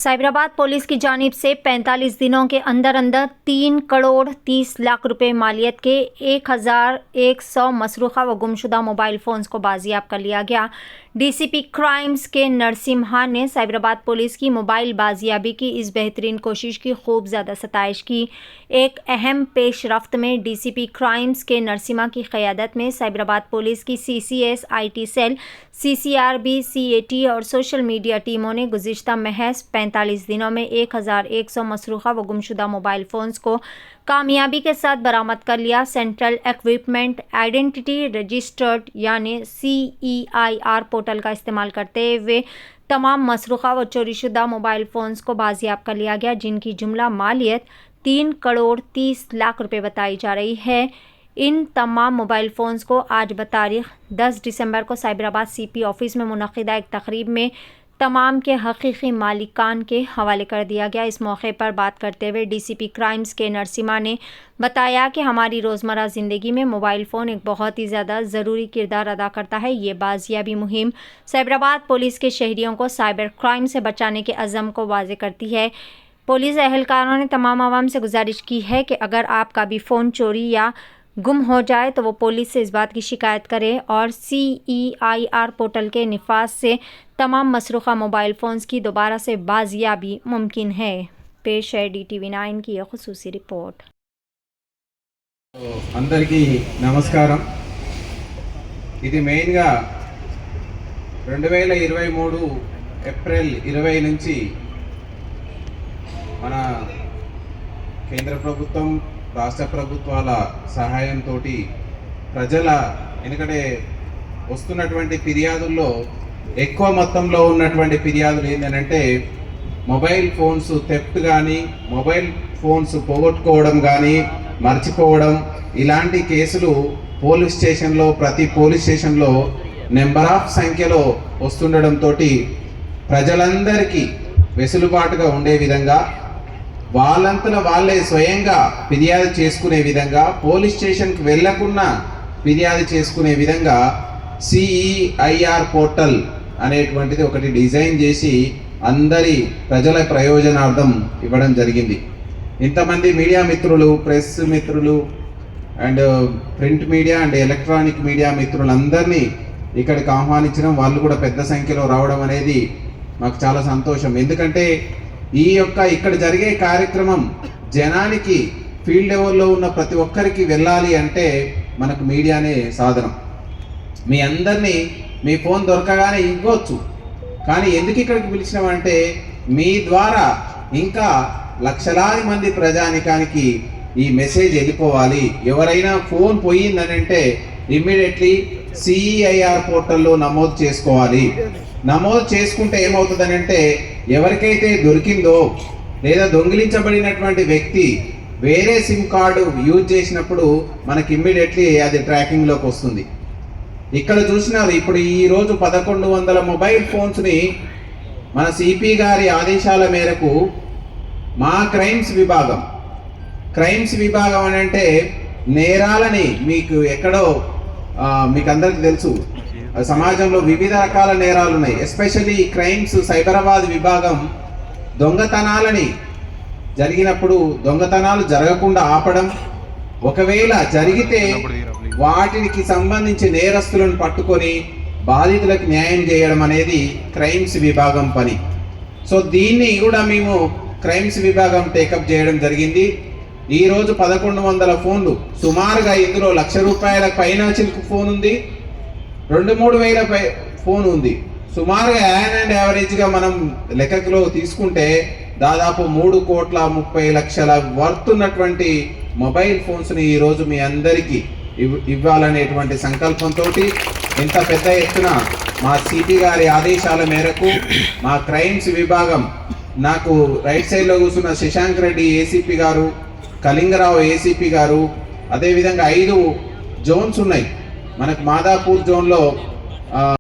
Cyberabad police की जानिब से 45 दिनों के अंदर 3 करोड़ 30 लाख रुपए मालियत के 1100 मसरूखा व गुमशुदा मोबाइल फ़ोन्स को बाजियाब कर लिया गया। डीसीपी क्राइम्स के नरसिम्हा ने साइबराबाद पुलिस की मोबाइल बाजियाबी की इस बेहतरीन कोशिश की खूब ज़्यादा सताइश की। एक अहम पेशरफ्त में डीसीपी क्राइम्स के नरसिम्हा की क़यादत में साइबराबाद पुलिस की सीसीएस, आईटी सेल, सीसीआरबी, सीएटी और सोशल मीडिया टीमों ने गुज़िश्ता महज 45 दिनों में 1100 मसरूखा व गुमशुदा मोबाइल फ़ोन्स को कामयाबी के साथ बरामद कर लिया। सेंट्रल इक्विपमेंट आइडेंटिटी रजिस्टर्ड यानी CEIR पोर्टल का इस्तेमाल करते हुए तमाम मसरूखा व चोरीशुदा मोबाइल फ़ोन्स को बाजियाब कर लिया गया, जिनकी जुमला मालियत 3 करोड़ 30 लाख रुपए बताई जा रही है। इन तमाम मोबाइल फ़ोन्स को आज बतारीख 10 दिसंबर को साइबराबाद CP ऑफिस में मुनक़िदा एक तकरीब में तमाम के हकीकी मालिकान के हवाले कर दिया गया। इस मौके पर बात करते हुए डीसीपी क्राइम्स के नरसिम्हा ने बताया कि हमारी रोज़मर्रा ज़िंदगी में मोबाइल फ़ोन एक बहुत ही ज़्यादा ज़रूरी किरदार अदा करता है। ये बाजियाबी मुहिम साइबराबाद पुलिस के शहरियों को साइबर क्राइम से बचाने के अज़म को वाज़े करती है। पुलिस एहलकारों ने तमाम आवाम से गुजारिश की है कि अगर आपका भी फ़ोन चोरी या गुम हो जाए तो वो पुलिस से इस बात की शिकायत करे और CEIR पोर्टल के निफाज से तमाम मसरूखा मोबाइल फ़ोन्स की दोबारा से बाजियाबी मुमकिन है। पेश है DTV9 की यह खुसूसी रिपोर्ट। అందరికీ నమస్కారం। ఇది మెయిన్గా 2023 ఏప్రిల్ 20 నుంచి మన కేంద్ర ప్రభుత్వం రాష్ట్ర ప్రభుత్వాల సహాయంతో ప్రజల ఎందుకంటే వస్తున్నటువంటి ఫిర్యాదుల్లో ఎక్కువ మొత్తంలో ఉన్నటువంటి ఫిర్యాదులు ఏంటంటే మొబైల్ ఫోన్స్ థెఫ్ట్ కానీ మొబైల్ ఫోన్స్ పోగొట్టుకోవడం కానీ మర్చిపోవడం ఇలాంటి కేసులు ప్రతి పోలీస్ స్టేషన్లో నెంబర్ ఆఫ్ సంఖ్యలో వస్తుండడంతో ప్రజలందరికీ వెసులుబాటుగా ఉండే విధంగా వాళ్ళంతలో వాళ్ళే స్వయంగా ఫిర్యాదు చేసుకునే విధంగా పోలీస్ స్టేషన్కి వెళ్లకుండా ఫిర్యాదు చేసుకునే విధంగా CEIR పోర్టల్ అనేటువంటిది ఒకటి డిజైన్ చేసి అందరి ప్రజల ప్రయోజనార్థం ఇవ్వడం జరిగింది. ఇంతమంది మీడియా మిత్రులు, ప్రెస్ మిత్రులు and print media and electronic media మిత్రులందరినీ ఇక్కడికి ఆహ్వానించడం, వాళ్ళు కూడా పెద్ద సంఖ్యలో రావడం అనేది మాకు చాలా సంతోషం. ఎందుకంటే ఇక్కడ జరిగే కార్యక్రమం జనానికి ఫీల్డ్ లెవెల్లో ఉన్న ప్రతి ఒక్కరికి వెళ్ళాలి అంటే మనకు మీడియానే సాధనం. మీ అందరినీ మీ ఫోన్ దొరకగానే ఇవ్వచ్చు, కానీ ఎందుకు ఇక్కడికి పిలిచినామంటే మీ ద్వారా ఇంకా లక్షలాది మంది ప్రజానికానికి ఈ మెసేజ్ వెళ్ళిపోవాలి. ఎవరైనా ఫోన్ పోయిందని అంటే ఇమ్మీడియట్లీ CEIR పోర్టల్లో నమోదు చేసుకోవాలి. నమోదు చేసుకుంటే ఏమవుతుందని అంటే ఎవరికైతే దొరికిందో లేదా దొంగిలించబడినటువంటి వ్యక్తి వేరే సిమ్ కార్డు యూజ్ చేసినప్పుడు మనకి ఇమ్మీడియట్లీ అది ట్రాకింగ్లోకి వస్తుంది. ఇక్కడ చూసినారు, ఇప్పుడు ఈరోజు 1100 మొబైల్ ఫోన్స్ని మన CP గారి ఆదేశాల మేరకు మా క్రైమ్స్ విభాగం అని అంటే నేరాలని మీకు ఎక్కడో మీకు అందరికీ తెలుసు, సమాజంలో వివిధ రకాల నేరాలు ఉన్నాయి. ఎస్పెషల్లీ క్రైమ్స్ సైబరాబాద్ విభాగం దొంగతనాలని జరిగినప్పుడు దొంగతనాలు జరగకుండా ఆపడం, ఒకవేళ జరిగితే వాటికి సంబంధించి నేరస్తులను పట్టుకొని బాధితులకు న్యాయం చేయడం అనేది క్రైమ్స్ విభాగం పని. సో దీన్ని కూడా మేము క్రైమ్స్ విభాగం టేకప్ చేయడం జరిగింది. ఈరోజు 1100 ఫోన్లు, సుమారుగా ఇందులో ₹1,00,000 పైన చిలుకు ఫోన్ ఉంది, 2-3 వేల ఫోన్ ఉంది. సుమారుగా యావరేజ్గా మనం లెక్కలో తీసుకుంటే దాదాపు 3,30,00,000 వర్త్ ఉన్నటువంటి మొబైల్ ఫోన్స్ని ఈరోజు మీ అందరికీ ఇవ్వాలనేటువంటి సంకల్పంతో ఇంత పెద్ద ఎత్తున మా CP గారి ఆదేశాల మేరకు మా క్రైమ్స్ విభాగం, నాకు రైట్ సైడ్లో కూర్చున్న శశాంక్ రెడ్డి ACP గారు, కళింగరావు ACP గారు, అదేవిధంగా 5 జోన్స్ ఉన్నాయి మనకు. మాదాపూర్ జోన్లో